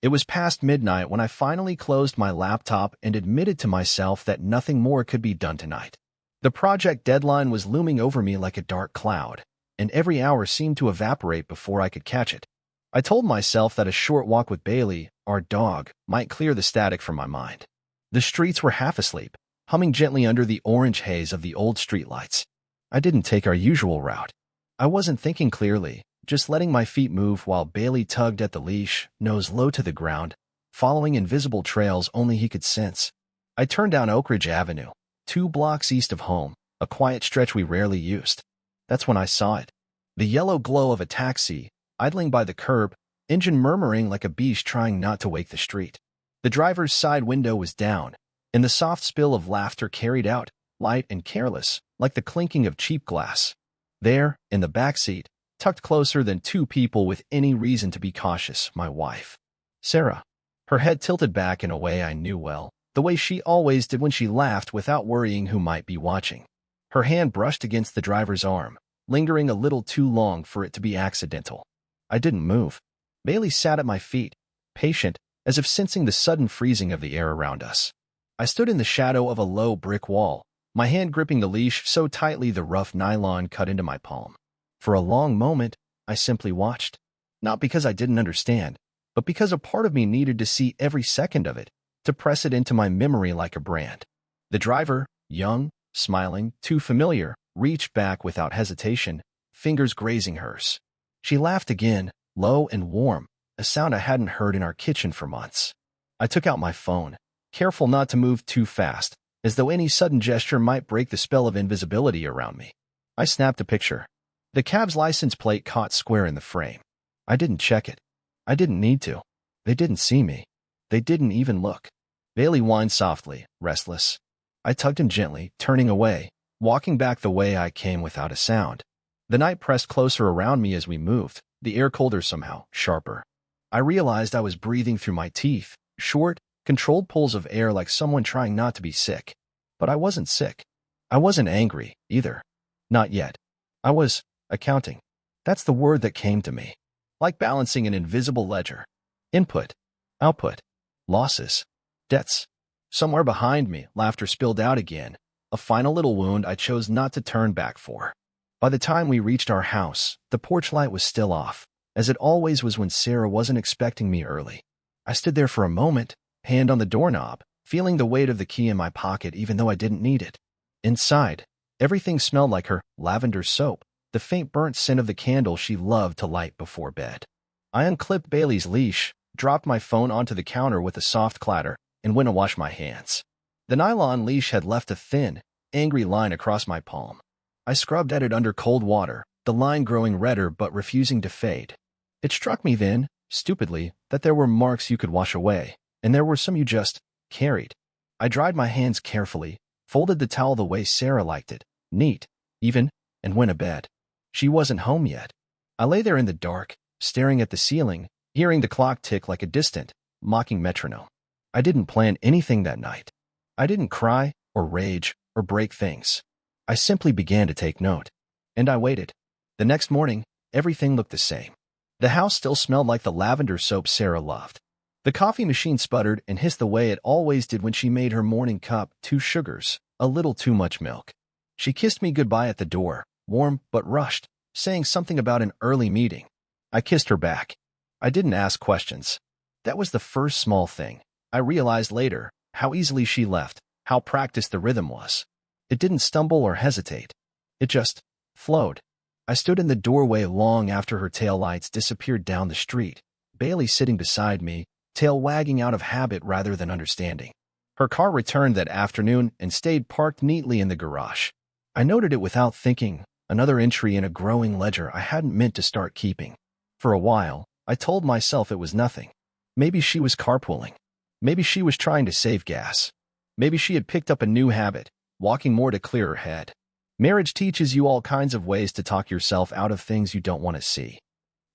It was past midnight when I finally closed my laptop and admitted to myself that nothing more could be done tonight. The project deadline was looming over me like a dark cloud, and every hour seemed to evaporate before I could catch it. I told myself that a short walk with Bailey, our dog, might clear the static from my mind. The streets were half asleep, humming gently under the orange haze of the old streetlights. I didn't take our usual route. I wasn't thinking clearly, just letting my feet move while Bailey tugged at the leash, nose low to the ground, following invisible trails only he could sense. I turned down Oak Ridge Avenue, 2 blocks east of home, a quiet stretch we rarely used. That's when I saw it. The yellow glow of a taxi, idling by the curb, engine murmuring like a beast trying not to wake the street. The driver's side window was down, and the soft spill of laughter carried out, light and careless, like the clinking of cheap glass. There, in the back seat, tucked closer than two people with any reason to be cautious, my wife, Sarah. Her head tilted back in a way I knew well, the way she always did when she laughed without worrying who might be watching. Her hand brushed against the driver's arm, lingering a little too long for it to be accidental. I didn't move. Bailey sat at my feet, patient, as if sensing the sudden freezing of the air around us. I stood in the shadow of a low brick wall, my hand gripping the leash so tightly the rough nylon cut into my palm. For a long moment, I simply watched. Not because I didn't understand, but because a part of me needed to see every second of it, to press it into my memory like a brand. The driver, young, smiling, too familiar, reached back without hesitation, fingers grazing hers. She laughed again, low and warm, a sound I hadn't heard in our kitchen for months. I took out my phone, careful not to move too fast, as though any sudden gesture might break the spell of invisibility around me. I snapped a picture. The cab's license plate caught square in the frame. I didn't check it. I didn't need to. They didn't see me. They didn't even look. Bailey whined softly, restless. I tugged him gently, turning away, walking back the way I came without a sound. The night pressed closer around me as we moved, the air colder somehow, sharper. I realized I was breathing through my teeth, short, controlled pulls of air like someone trying not to be sick. But I wasn't sick. I wasn't angry, either. Not yet. I was accounting. That's the word that came to me. Like balancing an invisible ledger. Input. Output. Losses. Debts. Somewhere behind me, laughter spilled out again, a final little wound I chose not to turn back for. By the time we reached our house, the porch light was still off, as it always was when Sarah wasn't expecting me early. I stood there for a moment, hand on the doorknob, feeling the weight of the key in my pocket even though I didn't need it. Inside, everything smelled like her lavender soap, the faint burnt scent of the candle she loved to light before bed. I unclipped Bailey's leash, dropped my phone onto the counter with a soft clatter, and went to wash my hands. The nylon leash had left a thin, angry line across my palm. I scrubbed at it under cold water, the line growing redder but refusing to fade. It struck me then, stupidly, that there were marks you could wash away, and there were some you just carried. I dried my hands carefully, folded the towel the way Sarah liked it, neat, even, and went to bed. She wasn't home yet. I lay there in the dark, staring at the ceiling, hearing the clock tick like a distant, mocking metronome. I didn't plan anything that night. I didn't cry, or rage, or break things. I simply began to take note. And I waited. The next morning, everything looked the same. The house still smelled like the lavender soap Sarah loved. The coffee machine sputtered and hissed the way it always did when she made her morning cup, 2 sugars, a little too much milk. She kissed me goodbye at the door, warm but rushed, saying something about an early meeting. I kissed her back. I didn't ask questions. That was the first small thing. I realized later how easily she left, how practiced the rhythm was. It didn't stumble or hesitate. It just flowed. I stood in the doorway long after her taillights disappeared down the street, Bailey sitting beside me, tail wagging out of habit rather than understanding. Her car returned that afternoon and stayed parked neatly in the garage. I noted it without thinking, another entry in a growing ledger I hadn't meant to start keeping. For a while, I told myself it was nothing. Maybe she was carpooling. Maybe she was trying to save gas. Maybe she had picked up a new habit, walking more to clear her head. Marriage teaches you all kinds of ways to talk yourself out of things you don't want to see.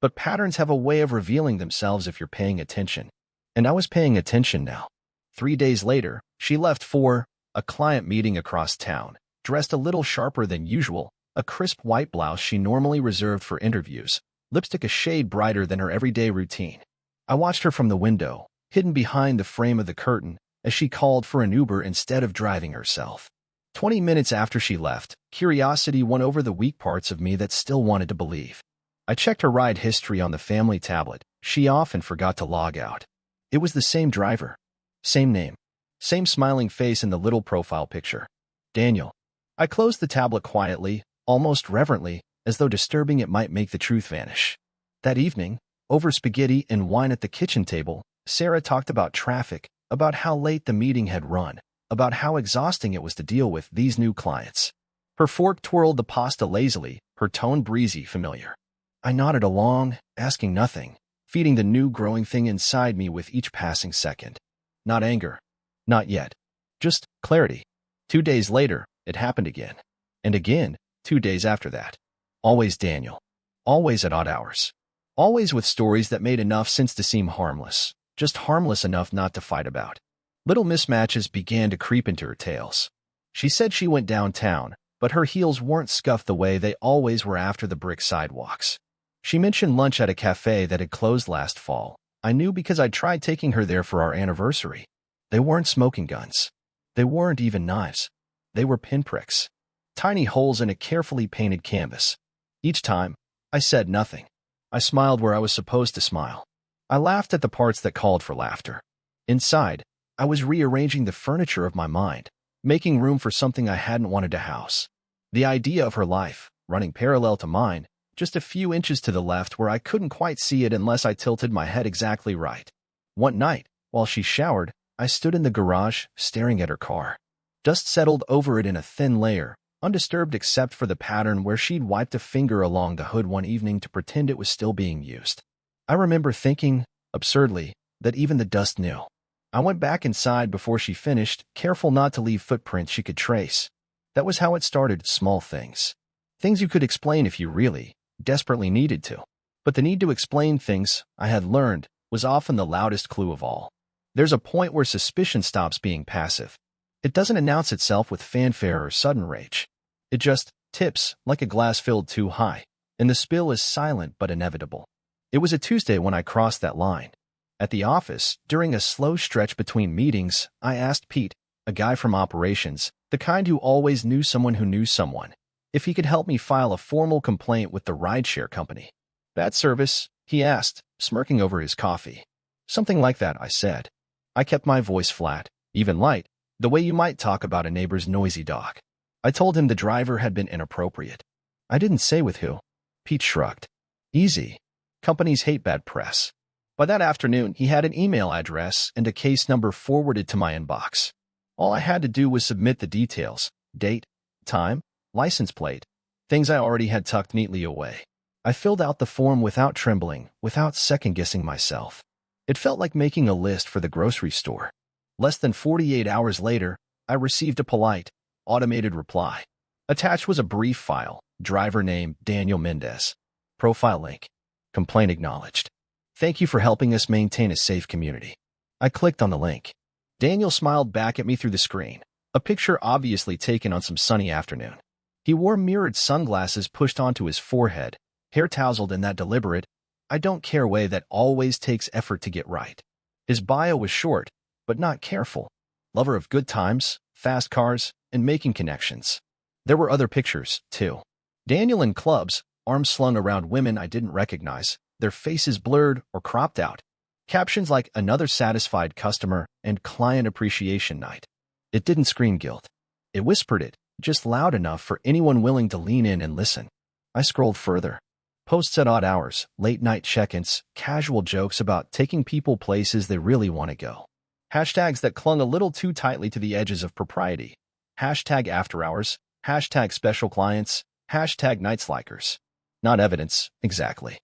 But patterns have a way of revealing themselves if you're paying attention. And I was paying attention now. 3 days later, she left for a client meeting across town, dressed a little sharper than usual, a crisp white blouse she normally reserved for interviews, lipstick a shade brighter than her everyday routine. I watched her from the window, hidden behind the frame of the curtain, as she called for an Uber instead of driving herself. 20 minutes after she left, curiosity won over the weak parts of me that still wanted to believe. I checked her ride history on the family tablet. She often forgot to log out. It was the same driver, same name, same smiling face in the little profile picture. Daniel. I closed the tablet quietly, almost reverently, as though disturbing it might make the truth vanish. That evening, over spaghetti and wine at the kitchen table, Sarah talked about traffic, about how late the meeting had run, about how exhausting it was to deal with these new clients. Her fork twirled the pasta lazily, her tone breezy, familiar. I nodded along, asking nothing, feeding the new growing thing inside me with each passing second. Not anger. Not yet. Just clarity. 2 days later, it happened again. And again, 2 days after that. Always Daniel. Always at odd hours. Always with stories that made enough sense to seem harmless, just harmless enough not to fight about. Little mismatches began to creep into her tales. She said she went downtown, but her heels weren't scuffed the way they always were after the brick sidewalks. She mentioned lunch at a cafe that had closed last fall. I knew because I'd tried taking her there for our anniversary. They weren't smoking guns. They weren't even knives. They were pinpricks. Tiny holes in a carefully painted canvas. Each time, I said nothing. I smiled where I was supposed to smile. I laughed at the parts that called for laughter. Inside, I was rearranging the furniture of my mind, making room for something I hadn't wanted to house. The idea of her life, running parallel to mine, just a few inches to the left where I couldn't quite see it unless I tilted my head exactly right. One night, while she showered, I stood in the garage, staring at her car. Dust settled over it in a thin layer, undisturbed except for the pattern where she'd wiped a finger along the hood one evening to pretend it was still being used. I remember thinking, absurdly, that even the dust knew. I went back inside before she finished, careful not to leave footprints she could trace. That was how it started, small things. Things you could explain if you really, desperately needed to. But the need to explain things, I had learned, was often the loudest clue of all. There's a point where suspicion stops being passive. It doesn't announce itself with fanfare or sudden rage. It just tips like a glass filled too high, and the spill is silent but inevitable. It was a Tuesday when I crossed that line. At the office, during a slow stretch between meetings, I asked Pete, a guy from operations, the kind who always knew someone who knew someone, if he could help me file a formal complaint with the rideshare company. Bad service, he asked, smirking over his coffee. Something like that, I said. I kept my voice flat, even light, the way you might talk about a neighbor's noisy dog. I told him the driver had been inappropriate. I didn't say with who. Pete shrugged. Easy. Companies hate bad press. By that afternoon, he had an email address and a case number forwarded to my inbox. All I had to do was submit the details, date, time, license plate, things I already had tucked neatly away. I filled out the form without trembling, without second-guessing myself. It felt like making a list for the grocery store. Less than 48 hours later, I received a polite, automated reply. Attached was a brief file, driver name Daniel Mendez. Profile link. Complaint acknowledged. Thank you for helping us maintain a safe community. I clicked on the link. Daniel smiled back at me through the screen, a picture obviously taken on some sunny afternoon. He wore mirrored sunglasses pushed onto his forehead, hair tousled in that deliberate, I don't care way that always takes effort to get right. His bio was short, but not careful. Lover of good times, fast cars, and making connections. There were other pictures, too. Daniel in clubs, arms slung around women I didn't recognize, their faces blurred or cropped out. Captions like another satisfied customer and client appreciation night. It didn't scream guilt. It whispered it, just loud enough for anyone willing to lean in and listen. I scrolled further. Posts at odd hours, late-night check-ins, casual jokes about taking people places they really want to go. Hashtags that clung a little too tightly to the edges of propriety. Hashtag after hours, hashtag special clients, hashtag nights likers. Not evidence, exactly.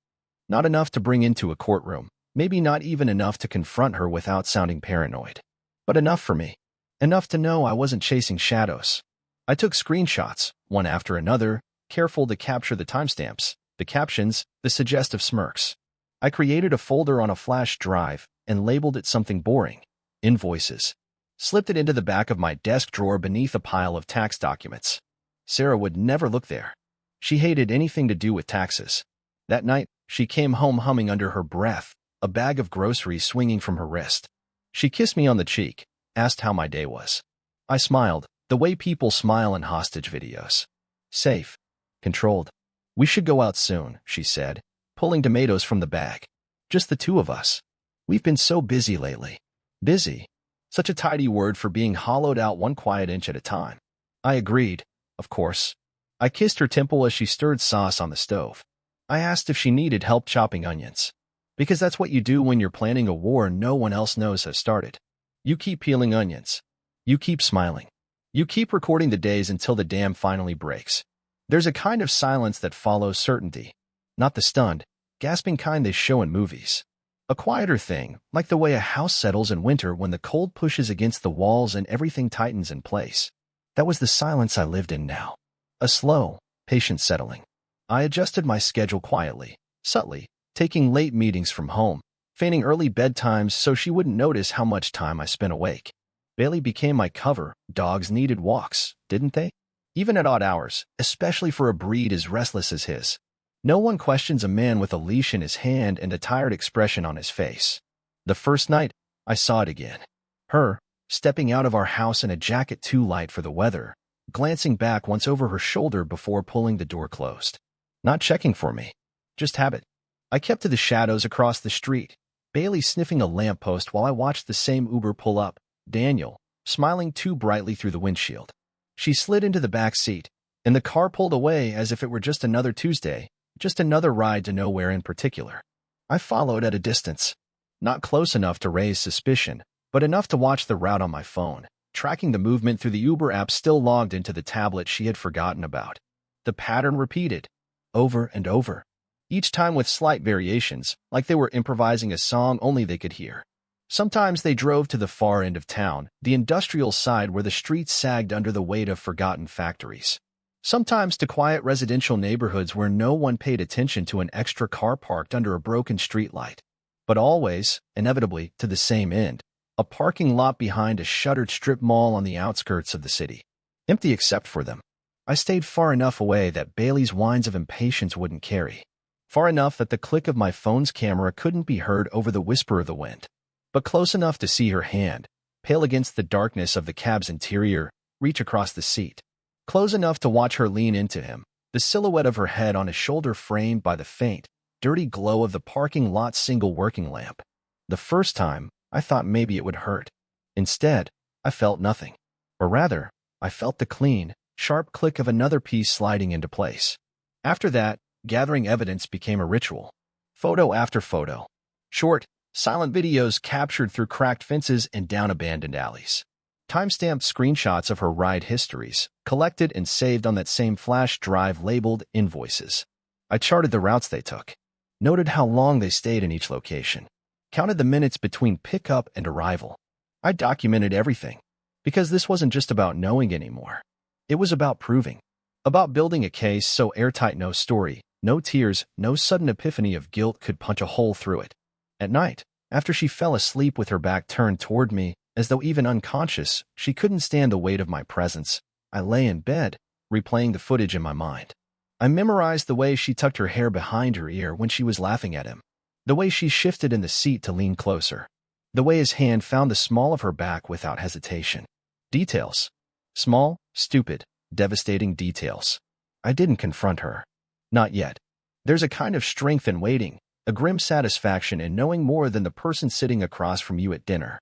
Not enough to bring into a courtroom. Maybe not even enough to confront her without sounding paranoid. But enough for me. Enough to know I wasn't chasing shadows. I took screenshots, one after another, careful to capture the timestamps, the captions, the suggestive smirks. I created a folder on a flash drive and labeled it something boring. Invoices. Slipped it into the back of my desk drawer beneath a pile of tax documents. Sarah would never look there. She hated anything to do with taxes. That night, she came home humming under her breath, a bag of groceries swinging from her wrist. She kissed me on the cheek, asked how my day was. I smiled, the way people smile in hostage videos. Safe. Controlled. We should go out soon, she said, pulling tomatoes from the bag. Just the two of us. We've been so busy lately. Busy. Such a tidy word for being hollowed out one quiet inch at a time. I agreed, of course. I kissed her temple as she stirred sauce on the stove. I asked if she needed help chopping onions. Because that's what you do when you're planning a war no one else knows has started. You keep peeling onions. You keep smiling. You keep recording the days until the dam finally breaks. There's a kind of silence that follows certainty. Not the stunned, gasping kind they show in movies. A quieter thing, like the way a house settles in winter when the cold pushes against the walls and everything tightens in place. That was the silence I lived in now. A slow, patient settling. I adjusted my schedule quietly, subtly, taking late meetings from home, feigning early bedtimes so she wouldn't notice how much time I spent awake. Bailey became my cover. Dogs needed walks, didn't they? Even at odd hours, especially for a breed as restless as his. No one questions a man with a leash in his hand and a tired expression on his face. The first night, I saw it again. Her, stepping out of our house in a jacket too light for the weather, glancing back once over her shoulder before pulling the door closed. Not checking for me. Just habit. I kept to the shadows across the street, Bailey sniffing a lamppost while I watched the same Uber pull up, Daniel, smiling too brightly through the windshield. She slid into the back seat, and the car pulled away as if it were just another Tuesday, just another ride to nowhere in particular. I followed at a distance. Not close enough to raise suspicion, but enough to watch the route on my phone, tracking the movement through the Uber app still logged into the tablet she had forgotten about. The pattern repeated, over and over, each time with slight variations, like they were improvising a song only they could hear. Sometimes they drove to the far end of town, the industrial side where the streets sagged under the weight of forgotten factories. Sometimes to quiet residential neighborhoods where no one paid attention to an extra car parked under a broken streetlight. But always, inevitably, to the same end, a parking lot behind a shuttered strip mall on the outskirts of the city. Empty except for them. I stayed far enough away that Bailey's whines of impatience wouldn't carry. Far enough that the click of my phone's camera couldn't be heard over the whisper of the wind. But close enough to see her hand, pale against the darkness of the cab's interior, reach across the seat. Close enough to watch her lean into him, the silhouette of her head on his shoulder framed by the faint, dirty glow of the parking lot's single working lamp. The first time, I thought maybe it would hurt. Instead, I felt nothing. Or rather, I felt the clean, sharp click of another piece sliding into place. After that, gathering evidence became a ritual. Photo after photo. Short, silent videos captured through cracked fences and down abandoned alleys. Time-stamped screenshots of her ride histories, collected and saved on that same flash drive labeled invoices. I charted the routes they took, noted how long they stayed in each location, counted the minutes between pickup and arrival. I documented everything, because this wasn't just about knowing anymore. It was about proving, about building a case so airtight no story, no tears, no sudden epiphany of guilt could punch a hole through it. At night, after she fell asleep with her back turned toward me, as though even unconscious, she couldn't stand the weight of my presence, I lay in bed, replaying the footage in my mind. I memorized the way she tucked her hair behind her ear when she was laughing at him, the way she shifted in the seat to lean closer, the way his hand found the small of her back without hesitation. Details. Small, stupid, devastating details. I didn't confront her. Not yet. There's a kind of strength in waiting, a grim satisfaction in knowing more than the person sitting across from you at dinner.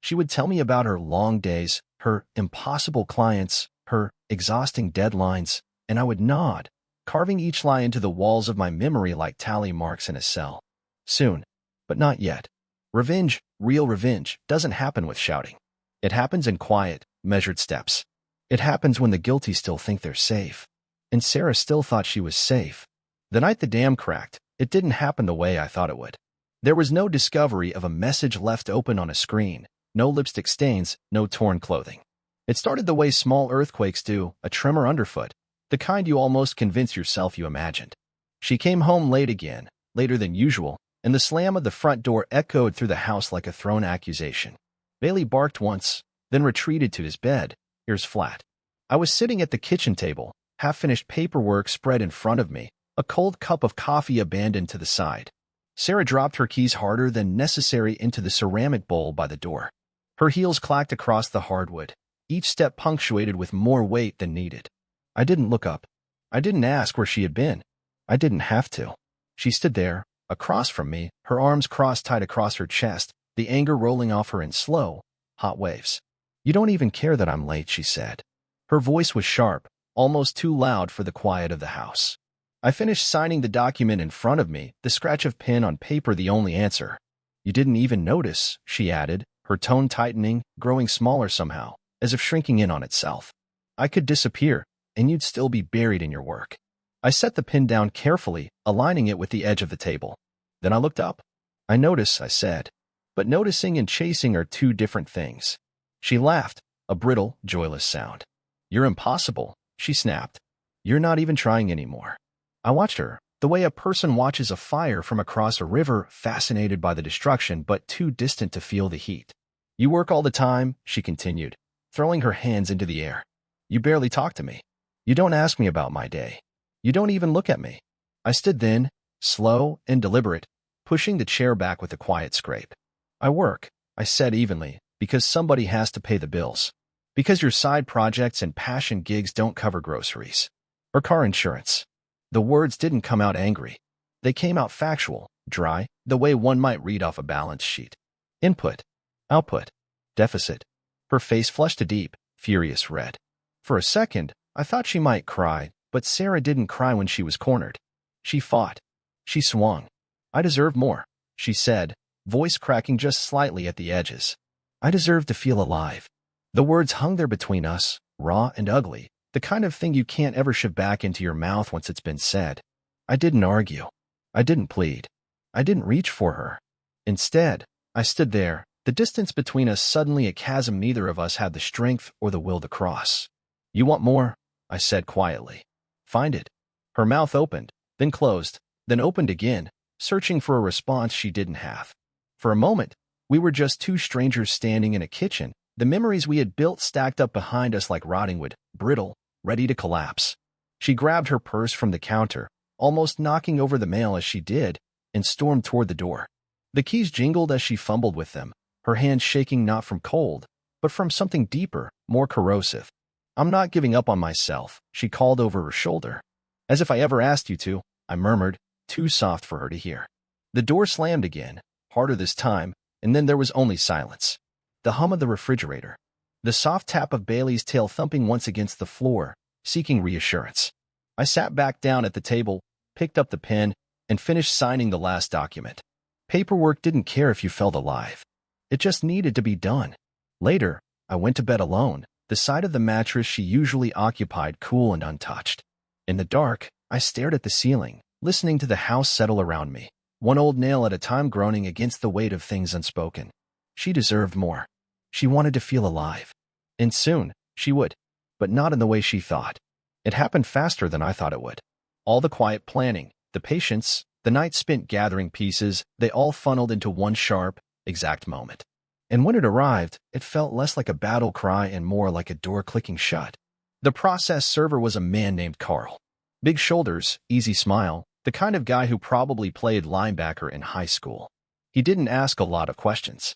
She would tell me about her long days, her impossible clients, her exhausting deadlines, and I would nod, carving each lie into the walls of my memory like tally marks in a cell. Soon, but not yet. Revenge, real revenge, doesn't happen with shouting. It happens in quiet, measured steps. It happens when the guilty still think they're safe. And Sarah still thought she was safe. The night the dam cracked, it didn't happen the way I thought it would. There was no discovery of a message left open on a screen, no lipstick stains, no torn clothing. It started the way small earthquakes do, a tremor underfoot, the kind you almost convince yourself you imagined. She came home late again, later than usual, and the slam of the front door echoed through the house like a thrown accusation. Bailey barked once, then retreated to his bed, ears flat. I was sitting at the kitchen table, half-finished paperwork spread in front of me, a cold cup of coffee abandoned to the side. Sarah dropped her keys harder than necessary into the ceramic bowl by the door. Her heels clacked across the hardwood, each step punctuated with more weight than needed. I didn't look up. I didn't ask where she had been. I didn't have to. She stood there, across from me, her arms crossed tight across her chest, the anger rolling off her in slow, hot waves. "You don't even care that I'm late," she said. Her voice was sharp, almost too loud for the quiet of the house. I finished signing the document in front of me, the scratch of pen on paper the only answer. "You didn't even notice," she added, her tone tightening, growing smaller somehow, as if shrinking in on itself. "I could disappear, and you'd still be buried in your work." I set the pen down carefully, aligning it with the edge of the table. Then I looked up. "I notice," I said. "But noticing and chasing are two different things." She laughed, a brittle, joyless sound. "You're impossible," she snapped. "You're not even trying anymore." I watched her, the way a person watches a fire from across a river, fascinated by the destruction but too distant to feel the heat. "You work all the time," she continued, throwing her hands into the air. "You barely talk to me. You don't ask me about my day. You don't even look at me." I stood then, slow and deliberate, pushing the chair back with a quiet scrape. "I work," I said evenly, "because somebody has to pay the bills. Because your side projects and passion gigs don't cover groceries. Or car insurance." The words didn't come out angry. They came out factual, dry, the way one might read off a balance sheet. Input, output, deficit. Her face flushed a deep, furious red. For a second, I thought she might cry, but Sarah didn't cry when she was cornered. She fought. She swung. "I deserve more," she said, voice cracking just slightly at the edges. "I deserve to feel alive." The words hung there between us, raw and ugly, the kind of thing you can't ever shove back into your mouth once it's been said. I didn't argue. I didn't plead. I didn't reach for her. Instead, I stood there, the distance between us suddenly a chasm neither of us had the strength or the will to cross. "You want more?" I said quietly. "Find it." Her mouth opened, then closed, then opened again, searching for a response she didn't have. For a moment, we were just two strangers standing in a kitchen, the memories we had built stacked up behind us like rotting wood, brittle, ready to collapse. She grabbed her purse from the counter, almost knocking over the mail as she did, and stormed toward the door. The keys jingled as she fumbled with them, her hands shaking not from cold, but from something deeper, more corrosive. "I'm not giving up on myself," she called over her shoulder. "As if I ever asked you to," I murmured, too soft for her to hear. The door slammed again, harder this time, and then there was only silence. The hum of the refrigerator. The soft tap of Bailey's tail thumping once against the floor, seeking reassurance. I sat back down at the table, picked up the pen, and finished signing the last document. Paperwork didn't care if you felt alive. It just needed to be done. Later, I went to bed alone, the side of the mattress she usually occupied cool and untouched. In the dark, I stared at the ceiling, listening to the house settle around me, one old nail at a time groaning against the weight of things unspoken. She deserved more. She wanted to feel alive. And soon, she would. But not in the way she thought. It happened faster than I thought it would. All the quiet planning, the patience, the night spent gathering pieces, they all funneled into one sharp, exact moment. And when it arrived, it felt less like a battle cry and more like a door clicking shut. The process server was a man named Carl. Big shoulders, easy smile, the kind of guy who probably played linebacker in high school. He didn't ask a lot of questions.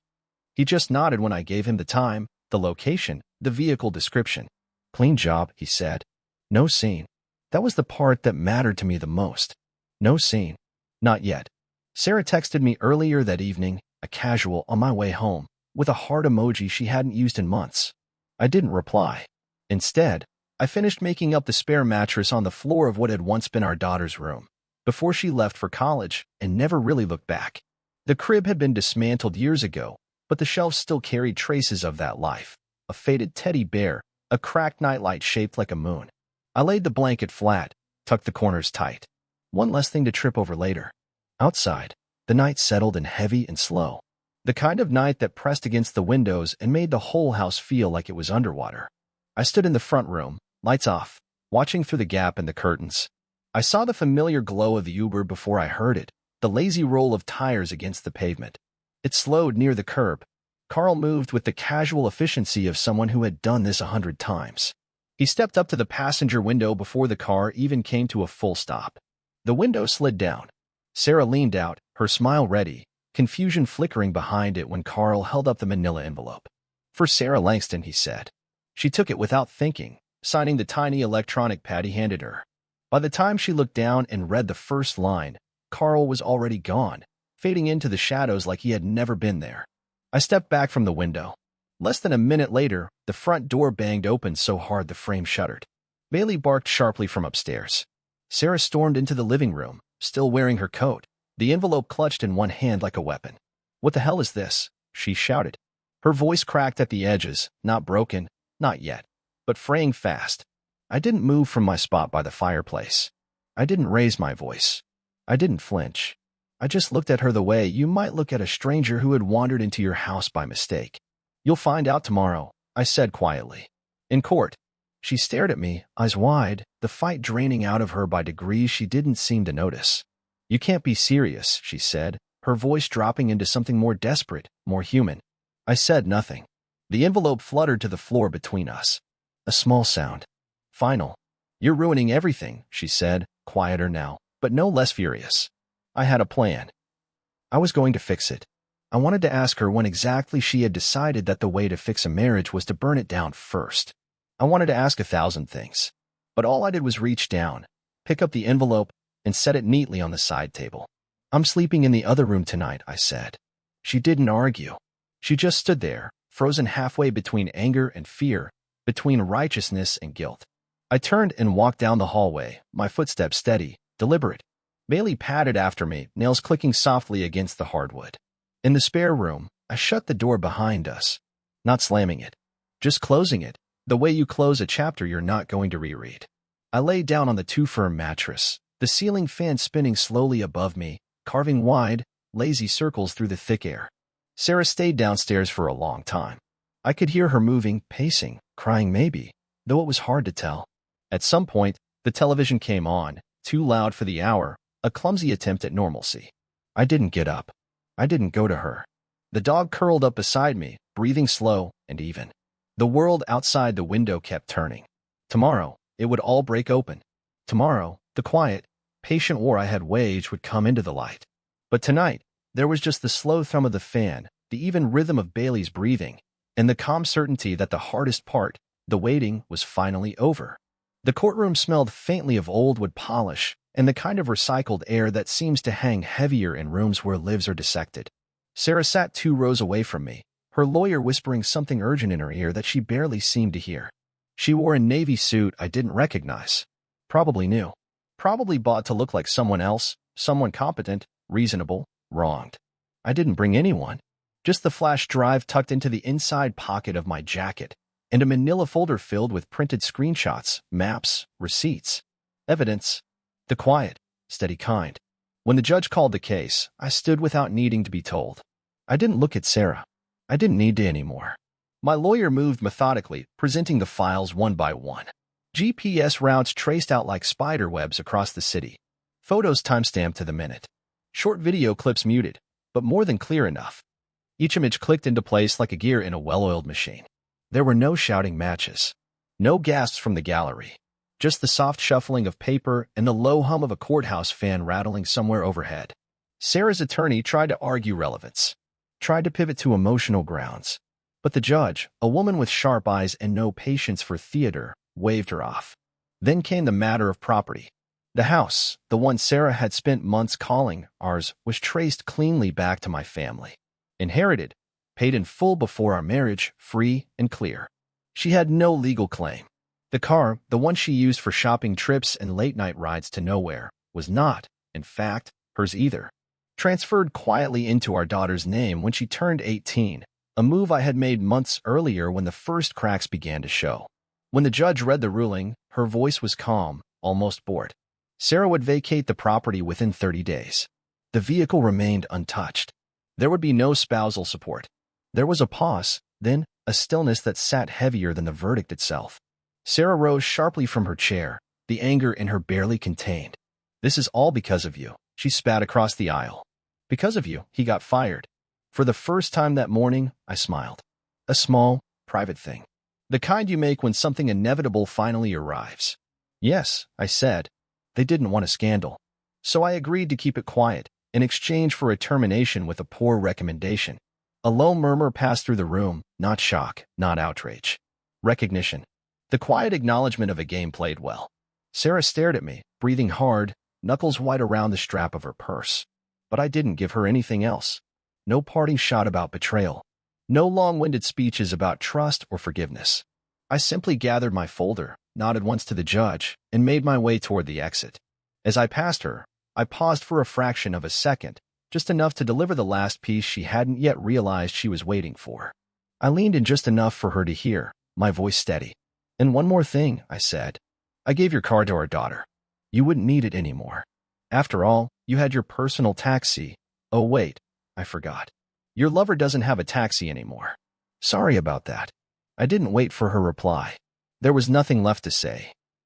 He just nodded when I gave him the time, the location, the vehicle description. "Clean job," he said. "No scene." That was the part that mattered to me the most. No scene. Not yet. Sarah texted me earlier that evening, a casual on my way home, with a heart emoji she hadn't used in months. I didn't reply. Instead, I finished making up the spare mattress on the floor of what had once been our daughter's room, before she left for college and never really looked back. The crib had been dismantled years ago, but the shelves still carried traces of that life. A faded teddy bear, a cracked nightlight shaped like a moon. I laid the blanket flat, tucked the corners tight. One less thing to trip over later. Outside, the night settled in heavy and slow. The kind of night that pressed against the windows and made the whole house feel like it was underwater. I stood in the front room, lights off, watching through the gap in the curtains. I saw the familiar glow of the Uber before I heard it, the lazy roll of tires against the pavement. It slowed near the curb. Carl moved with the casual efficiency of someone who had done this 100 times. He stepped up to the passenger window before the car even came to a full stop. The window slid down. Sarah leaned out, her smile ready, confusion flickering behind it when Carl held up the manila envelope. For Sarah Langston, he said. She took it without thinking, signing the tiny electronic pad he handed her. By the time she looked down and read the first line, Carl was already gone, fading into the shadows like he had never been there. I stepped back from the window. Less than a minute later, the front door banged open so hard the frame shuddered. Bailey barked sharply from upstairs. Sarah stormed into the living room, still wearing her coat, the envelope clutched in one hand like a weapon. "What the hell is this?" she shouted. Her voice cracked at the edges, not broken, not yet, but fraying fast. I didn't move from my spot by the fireplace. I didn't raise my voice. I didn't flinch. I just looked at her the way you might look at a stranger who had wandered into your house by mistake. "You'll find out tomorrow," I said quietly. "In court." She stared at me, eyes wide, the fight draining out of her by degrees she didn't seem to notice. "You can't be serious," she said, her voice dropping into something more desperate, more human. I said nothing. The envelope fluttered to the floor between us. A small sound. Final. "You're ruining everything," she said, quieter now, but no less furious. I had a plan. I was going to fix it. I wanted to ask her when exactly she had decided that the way to fix a marriage was to burn it down first. I wanted to ask 1,000 things, but all I did was reach down, pick up the envelope, and set it neatly on the side table. "I'm sleeping in the other room tonight," I said. She didn't argue. She just stood there, frozen halfway between anger and fear, between righteousness and guilt. I turned and walked down the hallway, my footsteps steady, deliberate. Bailey padded after me, nails clicking softly against the hardwood. In the spare room, I shut the door behind us, not slamming it, just closing it, the way you close a chapter you're not going to reread. I lay down on the too-firm mattress, the ceiling fan spinning slowly above me, carving wide, lazy circles through the thick air. Sarah stayed downstairs for a long time. I could hear her moving, pacing, crying maybe, though it was hard to tell. At some point, the television came on, too loud for the hour, a clumsy attempt at normalcy. I didn't get up. I didn't go to her. The dog curled up beside me, breathing slow and even. The world outside the window kept turning. Tomorrow, it would all break open. Tomorrow, the quiet, patient war I had waged would come into the light. But tonight, there was just the slow thrum of the fan, the even rhythm of Bailey's breathing, and the calm certainty that the hardest part, the waiting, was finally over. The courtroom smelled faintly of old wood polish and the kind of recycled air that seems to hang heavier in rooms where lives are dissected. Sarah sat 2 rows away from me, her lawyer whispering something urgent in her ear that she barely seemed to hear. She wore a navy suit I didn't recognize. Probably new. Probably bought to look like someone else, someone competent, reasonable, wronged. I didn't bring anyone. Just the flash drive tucked into the inside pocket of my jacket, and a manila folder filled with printed screenshots, maps, receipts, evidence. The quiet, steady kind. When the judge called the case, I stood without needing to be told. I didn't look at Sarah. I didn't need to anymore. My lawyer moved methodically, presenting the files one by one. GPS routes traced out like spider webs across the city. Photos timestamped to the minute. Short video clips muted, but more than clear enough. Each image clicked into place like a gear in a well-oiled machine. There were no shouting matches. No gasps from the gallery. Just the soft shuffling of paper and the low hum of a courthouse fan rattling somewhere overhead. Sarah's attorney tried to argue relevance. Tried to pivot to emotional grounds. But the judge, a woman with sharp eyes and no patience for theater, waved her off. Then came the matter of property. The house, the one Sarah had spent months calling ours, was traced cleanly back to my family. Inherited, paid in full before our marriage, free and clear. She had no legal claim. The car, the one she used for shopping trips and late-night rides to nowhere, was not, in fact, hers either. Transferred quietly into our daughter's name when she turned 18, a move I had made months earlier when the first cracks began to show. When the judge read the ruling, her voice was calm, almost bored. Sarah would vacate the property within 30 days. The vehicle remained untouched. There would be no spousal support. There was a pause, then a stillness that sat heavier than the verdict itself. Sarah rose sharply from her chair, the anger in her barely contained. "This is all because of you," she spat across the aisle. "Because of you, he got fired." For the first time that morning, I smiled. A small, private thing. The kind you make when something inevitable finally arrives. "Yes," I said. "They didn't want a scandal." So I agreed to keep it quiet, in exchange for a termination with a poor recommendation. A low murmur passed through the room, not shock, not outrage. Recognition. The quiet acknowledgement of a game played well. Sarah stared at me, breathing hard, knuckles white around the strap of her purse. But I didn't give her anything else. No parting shot about betrayal. No long-winded speeches about trust or forgiveness. I simply gathered my folder, nodded once to the judge, and made my way toward the exit. As I passed her, I paused for a fraction of a second, just enough to deliver the last piece she hadn't yet realized she was waiting for. I leaned in just enough for her to hear, my voice steady. "And one more thing," I said. "I gave your car to our daughter. You wouldn't need it anymore. After all, you had your personal taxi. Oh wait, I forgot. Your lover doesn't have a taxi anymore. Sorry about that." I didn't wait for her reply. There was nothing left to say.